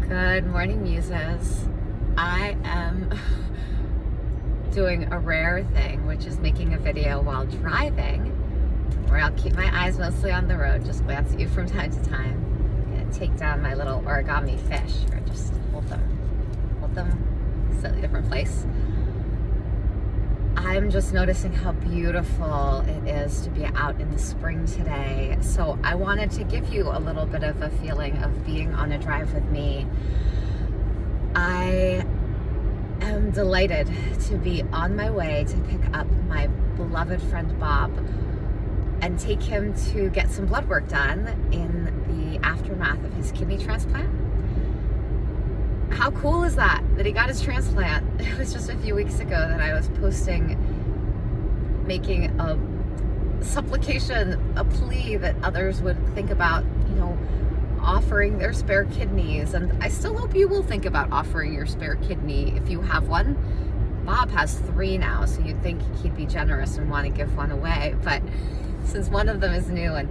Good morning, muses. I am doing a rare thing, which is making a video while driving, where I'll keep my eyes mostly on the road, just glance at you from time to time, and take down my little origami fish, or just hold them slightly different place. I'm just noticing how beautiful it is to be out in the spring today. So I wanted to give you a little bit of a feeling of being on a drive with me. I am delighted to be on my way to pick up my beloved friend Bob and take him to get some blood work done in the aftermath of his kidney transplant. How cool is that he got his transplant? It was just a few weeks ago that I was posting, making a supplication, a plea that others would think about, offering their spare kidneys. And I still hope you will think about offering your spare kidney if you have one. Bob has 3 now, so you'd think he'd be generous and want to give one away. But since one of them is new and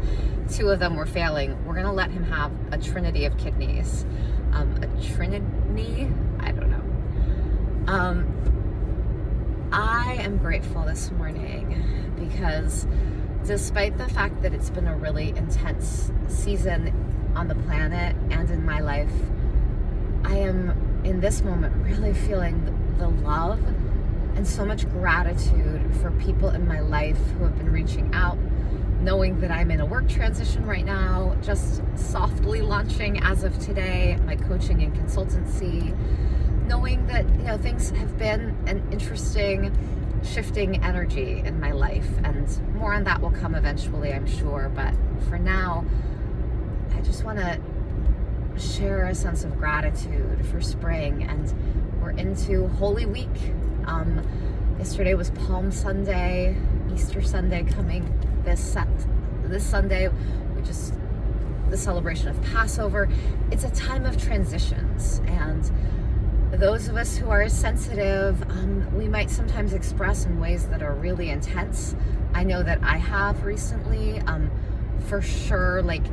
2 of them were failing, we're going to let him have a trinity of kidneys. A trinity? I don't know. I am grateful this morning because despite the fact that it's been a really intense season on the planet and in my life, I am in this moment really feeling the love and so much gratitude for people in my life who have been reaching out, knowing that I'm in a work transition right now, just softly launching as of today my coaching and consultancy, knowing that things have been an interesting shifting energy in my life, and more on that will come eventually, I'm sure. But for now, I just want to share a sense of gratitude for spring, and we're into Holy Week. Yesterday was Palm Sunday, Easter Sunday coming this Sunday, which is the celebration of Passover. It's a time of transitions, and those of us who are sensitive, we might sometimes express in ways that are really intense. I know that I have recently, for sure. Like,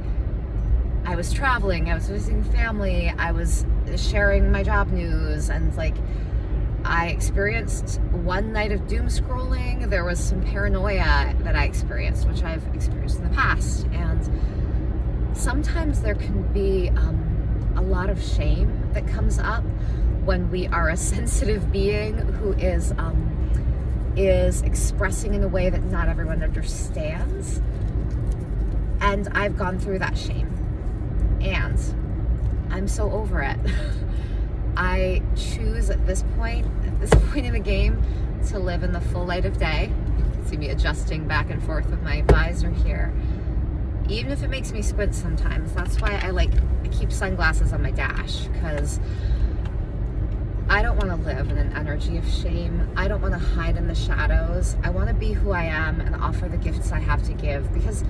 I was traveling, I was visiting family, I was sharing my job news, and I experienced one night of doom scrolling. There was some paranoia that I experienced, which I've experienced in the past. And sometimes there can be a lot of shame that comes up when we are a sensitive being who is expressing in a way that not everyone understands. And I've gone through that shame, and I'm so over it. I choose at this point in the game, to live in the full light of day. You can see me adjusting back and forth with my visor here, even if it makes me squint sometimes. That's why I keep sunglasses on my dash, because I don't want to live in an energy of shame. I don't want to hide in the shadows. I want to be who I am and offer the gifts I have to give, because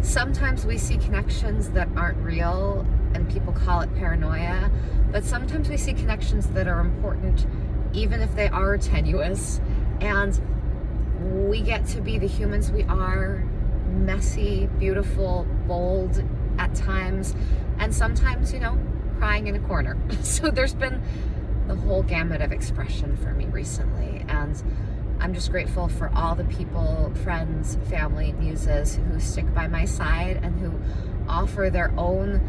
sometimes we see connections that aren't real and people call it paranoia, but sometimes we see connections that are important even if they are tenuous, and we get to be the humans we are, messy, beautiful, bold at times, and sometimes, crying in a corner. So there's been the whole gamut of expression for me recently, and I'm just grateful for all the people, friends, family, muses who stick by my side and who offer their own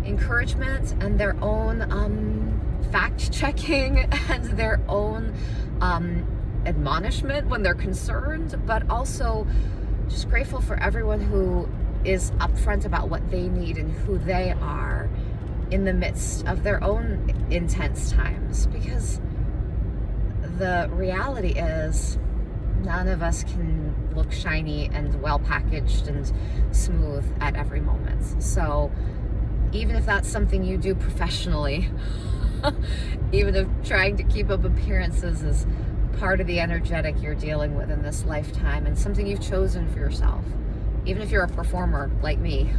encouragement and their own fact-checking and their own admonishment when they're concerned, but also just grateful for everyone who is upfront about what they need and who they are in the midst of their own intense times, because the reality is none of us can look shiny and well packaged and smooth at every moment. So even if that's something you do professionally, even if trying to keep up appearances is part of the energetic you're dealing with in this lifetime and something you've chosen for yourself, even if you're a performer like me.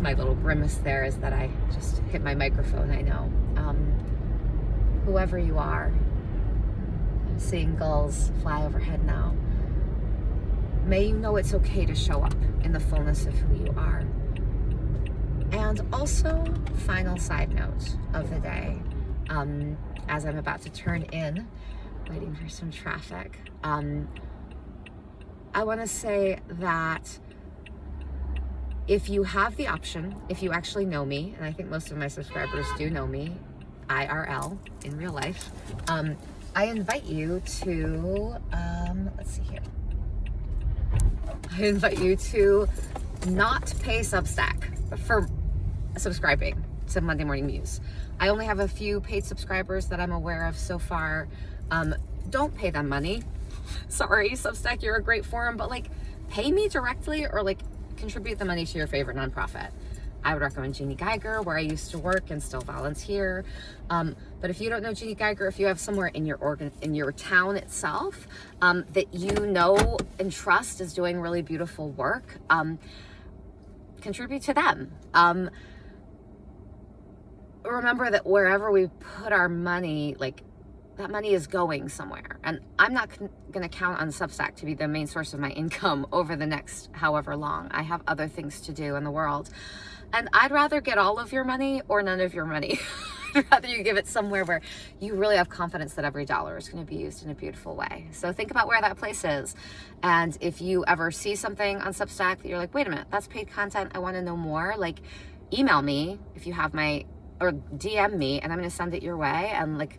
My little grimace there is that I just hit my microphone, I know. Whoever you are, I'm seeing gulls fly overhead now. May you know it's okay to show up in the fullness of who you are. And And also, final side note of the day, as I'm about to turn in, waiting for some traffic, I want to say that if you have the option, if you actually know me, and I think most of my subscribers do know me, IRL, in real life, I invite you to, let's see here. I invite you to not pay Substack for subscribing to Monday Morning Muse. I only have a few paid subscribers that I'm aware of so far. Don't pay them money. Sorry, Substack, you're a great forum, but like, pay me directly or like contribute the money to your favorite nonprofit. I would recommend Jeannie Geiger, where I used to work and still volunteer. But if you don't know Jeannie Geiger, if you have somewhere in your town itself that you know and trust is doing really beautiful work, contribute to them. Remember that wherever we put our money, like, that money is going somewhere. And I'm not going to count on Substack to be the main source of my income over the next however long. I have other things to do in the world. And I'd rather get all of your money or none of your money. I'd rather you give it somewhere where you really have confidence that every dollar is going to be used in a beautiful way. So think about where that place is. And if you ever see something on Substack that you're like, wait a minute, that's paid content, I want to know more, like, email me if you have or DM me, and I'm going to send it your way. And like,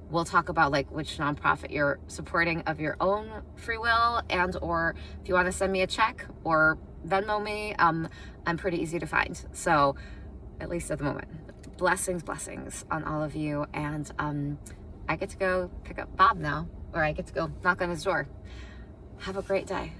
we'll talk about like which nonprofit you're supporting of your own free will, and or if you want to send me a check or Venmo me, I'm pretty easy to find. So at least at the moment, blessings on all of you. And I get to go pick up Bob now, or I get to go knock on his door. Have a great day.